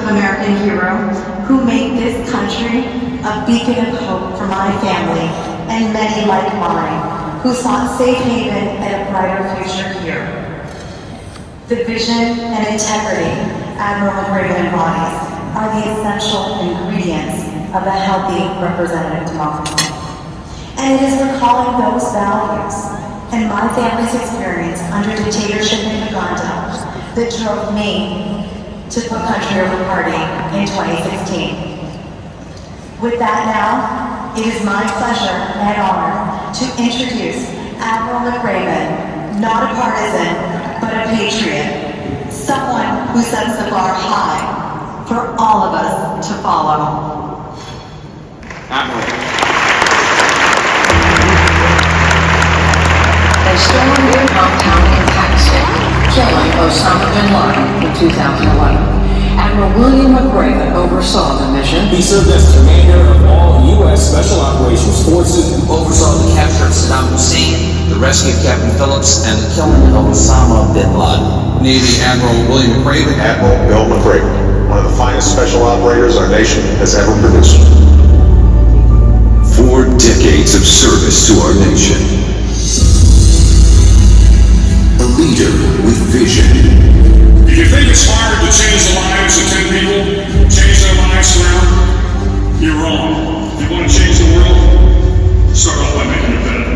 of American hero who made this country a beacon of hope for my family and many like mine who sought safe haven and a brighter future here. The vision and integrity Admiral McRaven embodies are the essential ingredients of a healthy representative democracy. And it is recalling those values and my family's experience under dictatorship in Uganda that drove me to put country over party in 2016. With that now, it is my pleasure and honor to introduce Admiral McRaven, not a partisan, but a patriot, someone who sets the bar high for all of us to follow. Admiral. They stormed their hometown in Pakistan, killing Osama bin Laden in 2011. Admiral William McRaven oversaw the mission. He served as commander of all U.S. Special Operations Forces and oversaw the capture of Saddam Hussein, the rescue of Captain Phillips, and the killing of Osama bin Laden. Navy Admiral William McRaven. Admiral Bill McRaven, one of the finest special operators our nation has ever produced. 4 decades of service to our nation. A leader with vision. If you think it's hard to change the lives of 10 people, change their lives forever, you're wrong. If you want to change the world, start off by making it better.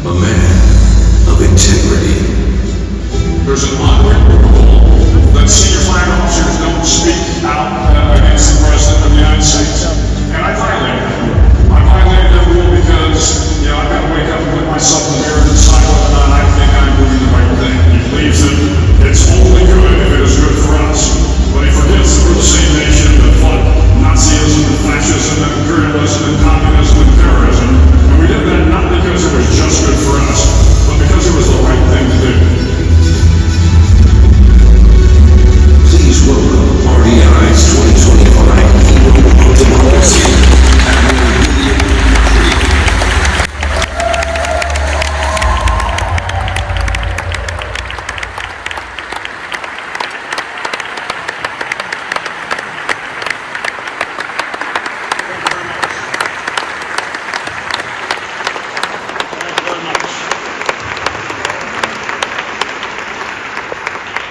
A man of integrity. There's an unwritten rule that senior flag officers don't speak out against the President of the United States. And I violated that rule. I violated that rule because, I've got to wake up and put myself in the mirror and decide whether or not I think I'm doing the right thing. He believes that it's only good if it is good for us. But he forgets that we're the same nation that fought Nazism and fascism and imperialism and communism and terrorism. And we did that not because it was just good for us, but because it was the right thing to do. Please welcome RDI's 2025 Heroes of Democracy, Admiral William McRaven.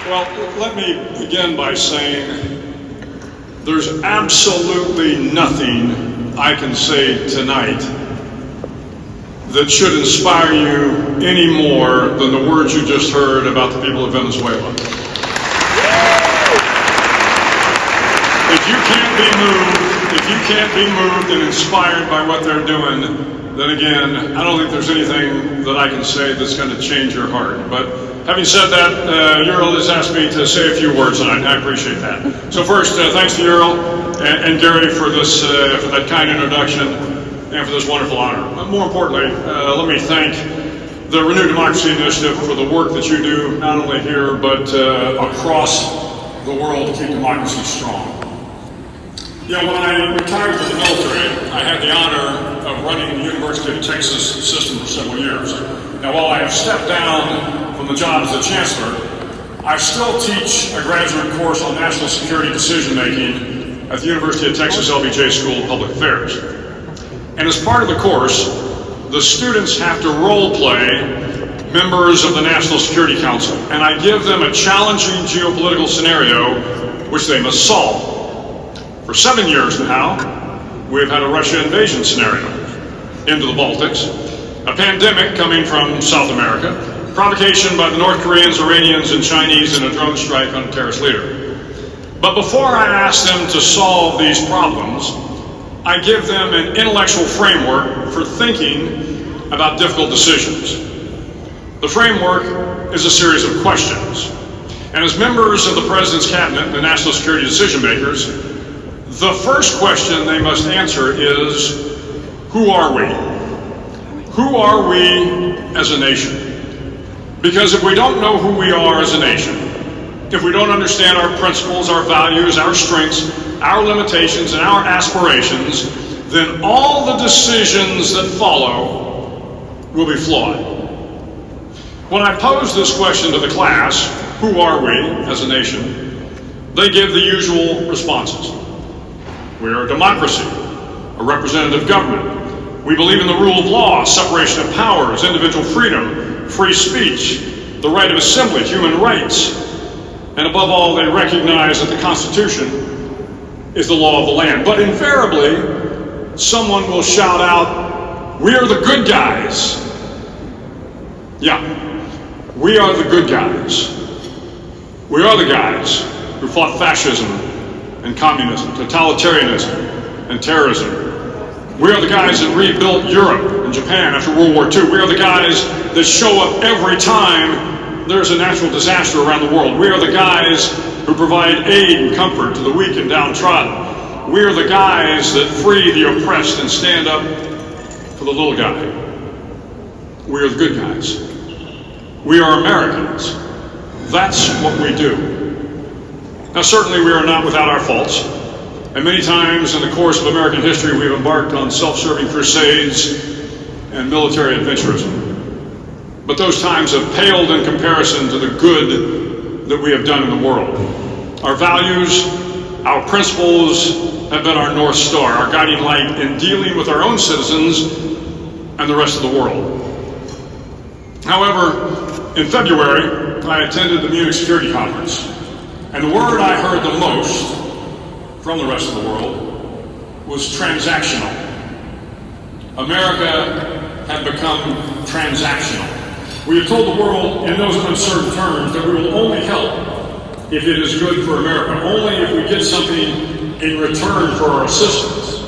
Well, let me begin by saying there's absolutely nothing I can say tonight that should inspire you any more than the words you just heard about the people of Venezuela. If you can't be moved and inspired by what they're doing, then again, I don't think there's anything that I can say that's going to change your heart. But having said that, Ural has asked me to say a few words, and I appreciate that. So first, thanks to Ural and Gary for that kind introduction and for this wonderful honor. But more importantly, let me thank the Renewed Democracy Initiative for the work that you do, not only here, but across the world to keep democracy strong. When I retired from the military, I had the honor of running the University of Texas system for several years. Now, while I have stepped down from the job as the chancellor, I still teach a graduate course on national security decision-making at the University of Texas LBJ School of Public Affairs. And as part of the course, the students have to role-play members of the National Security Council, and I give them a challenging geopolitical scenario which they must solve. For 7 years now, we've had a Russia invasion scenario into the Baltics, a pandemic coming from South America, provocation by the North Koreans, Iranians, and Chinese in a drone strike on a terrorist leader. But before I ask them to solve these problems, I give them an intellectual framework for thinking about difficult decisions. The framework is a series of questions. And as members of the President's Cabinet, the national security decision makers, the first question they must answer is, who are we? Who are we as a nation? Because if we don't know who we are as a nation, if we don't understand our principles, our values, our strengths, our limitations, and our aspirations, then all the decisions that follow will be flawed. When I posed this question to the class, who are we as a nation? They give the usual responses. We are a democracy, a representative government. We believe in the rule of law, separation of powers, individual freedom, free speech, the right of assembly, human rights, and above all, they recognize that the Constitution is the law of the land. But invariably, someone will shout out, "We are the good guys." Yeah, we are the good guys. We are the guys who fought fascism and communism, totalitarianism and terrorism. We are the guys that rebuilt Europe and Japan after World War II. We are the guys that show up every time there's a natural disaster around the world. We are the guys who provide aid and comfort to the weak and downtrodden. We are the guys that free the oppressed and stand up for the little guy. We are the good guys. We are Americans. That's what we do. Now, certainly we are not without our faults, and many times in the course of American history we've embarked on self-serving crusades and military adventurism. But those times have paled in comparison to the good that we have done in the world. Our values, our principles have been our North Star, our guiding light in dealing with our own citizens and the rest of the world. However, in February, I attended the Munich Security Conference, and the word I heard the most from the rest of the world was transactional. America had become transactional. We have told the world in those uncertain terms that we will only help if it is good for America, only if we get something in return for our assistance.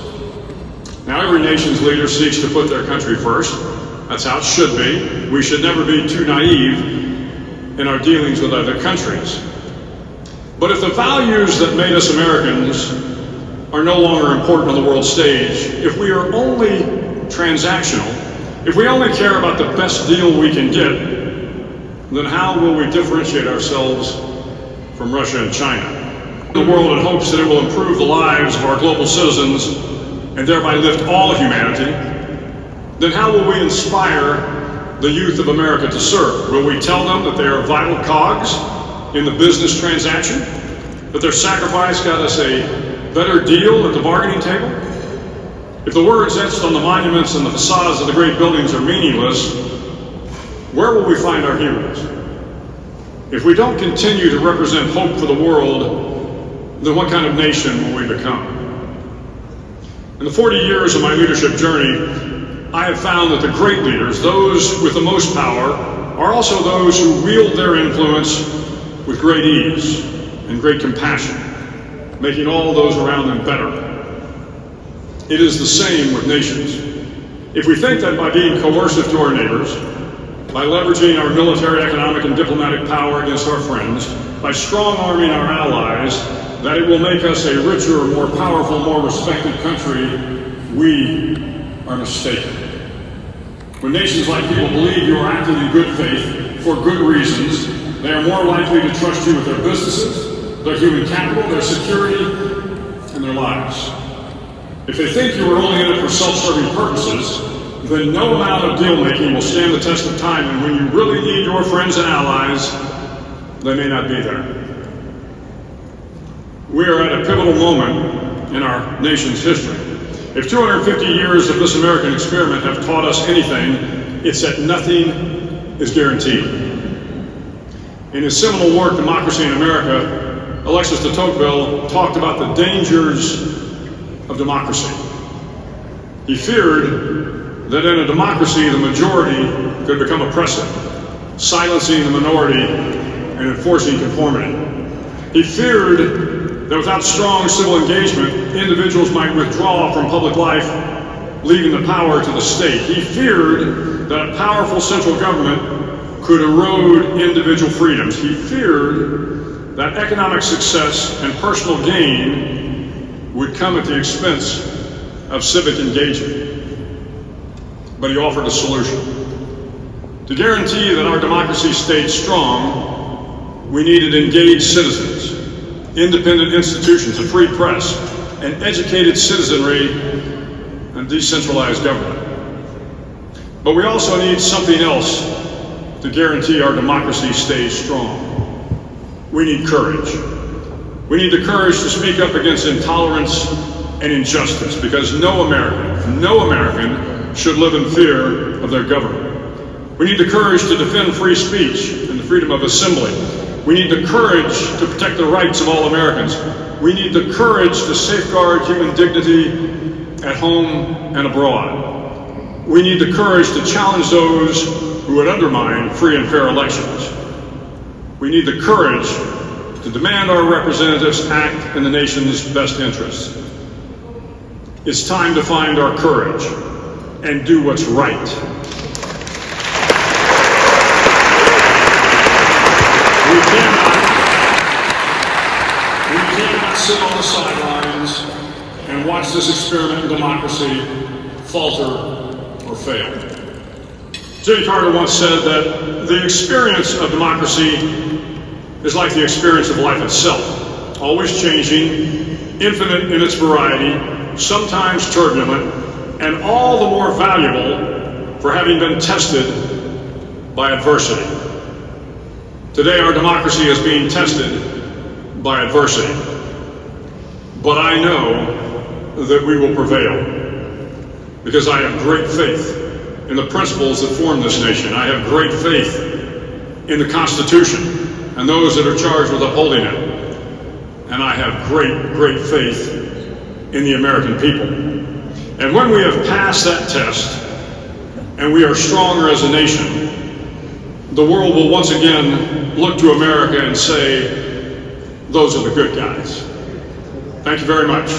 Now, every nation's leader seeks to put their country first. That's how it should be. We should never be too naive in our dealings with other countries. But if the values that made us Americans are no longer important on the world stage, if we are only transactional, if we only care about the best deal we can get, then how will we differentiate ourselves from Russia and China? The world in hopes that it will improve the lives of our global citizens and thereby lift all humanity, then how will we inspire the youth of America to serve? Will we tell them that they are vital cogs in the business transaction? That their sacrifice got us a better deal at the bargaining table? If the words etched on the monuments and the facades of the great buildings are meaningless, where will we find our heroes? If we don't continue to represent hope for the world, then what kind of nation will we become? In the 40 years of my leadership journey, I have found that the great leaders, those with the most power, are also those who wield their influence with great ease and great compassion, making all those around them better. It is the same with nations. If we think that by being coercive to our neighbors, by leveraging our military, economic, and diplomatic power against our friends, by strong-arming our allies, that it will make us a richer, more powerful, more respected country, we are mistaken. When nations like people believe you are acting in good faith for good reasons, they are more likely to trust you with their businesses, their human capital, their security, and their lives. If they think you are only in it for self-serving purposes, then no amount of deal-making will stand the test of time, and when you really need your friends and allies, they may not be there. We are at a pivotal moment in our nation's history. If 250 years of this American experiment have taught us anything, it's that nothing is guaranteed. In his seminal work, Democracy in America, Alexis de Tocqueville talked about the dangers of democracy. He feared that in a democracy, the majority could become oppressive, silencing the minority and enforcing conformity. He feared that without strong civil engagement, individuals might withdraw from public life, leaving the power to the state. He feared that a powerful central government could erode individual freedoms. He feared that economic success and personal gain would come at the expense of civic engagement. But he offered a solution. To guarantee that our democracy stayed strong, we needed engaged citizens, independent institutions, a free press, an educated citizenry, and decentralized government. But we also need something else to guarantee our democracy stays strong. We need courage. We need the courage to speak up against intolerance and injustice, because no American should live in fear of their government. We need the courage to defend free speech and the freedom of assembly. We need the courage to protect the rights of all Americans. We need the courage to safeguard human dignity at home and abroad. We need the courage to challenge those who would undermine free and fair elections. We need the courage to demand our representatives act in the nation's best interests. It's time to find our courage and do what's right. We cannot sit on the sidelines and watch this experiment in democracy falter or fail. Jimmy Carter once said that the experience of democracy is like the experience of life itself, always changing, infinite in its variety, sometimes turbulent, and all the more valuable for having been tested by adversity. Today, our democracy is being tested by adversity. But I know that we will prevail, because I have great faith in the principles that form this nation. I have great faith in the Constitution and those that are charged with upholding it. And I have great faith in the American people. And when we have passed that test, and we are stronger as a nation, the world will once again look to America and say, those are the good guys. Thank you very much.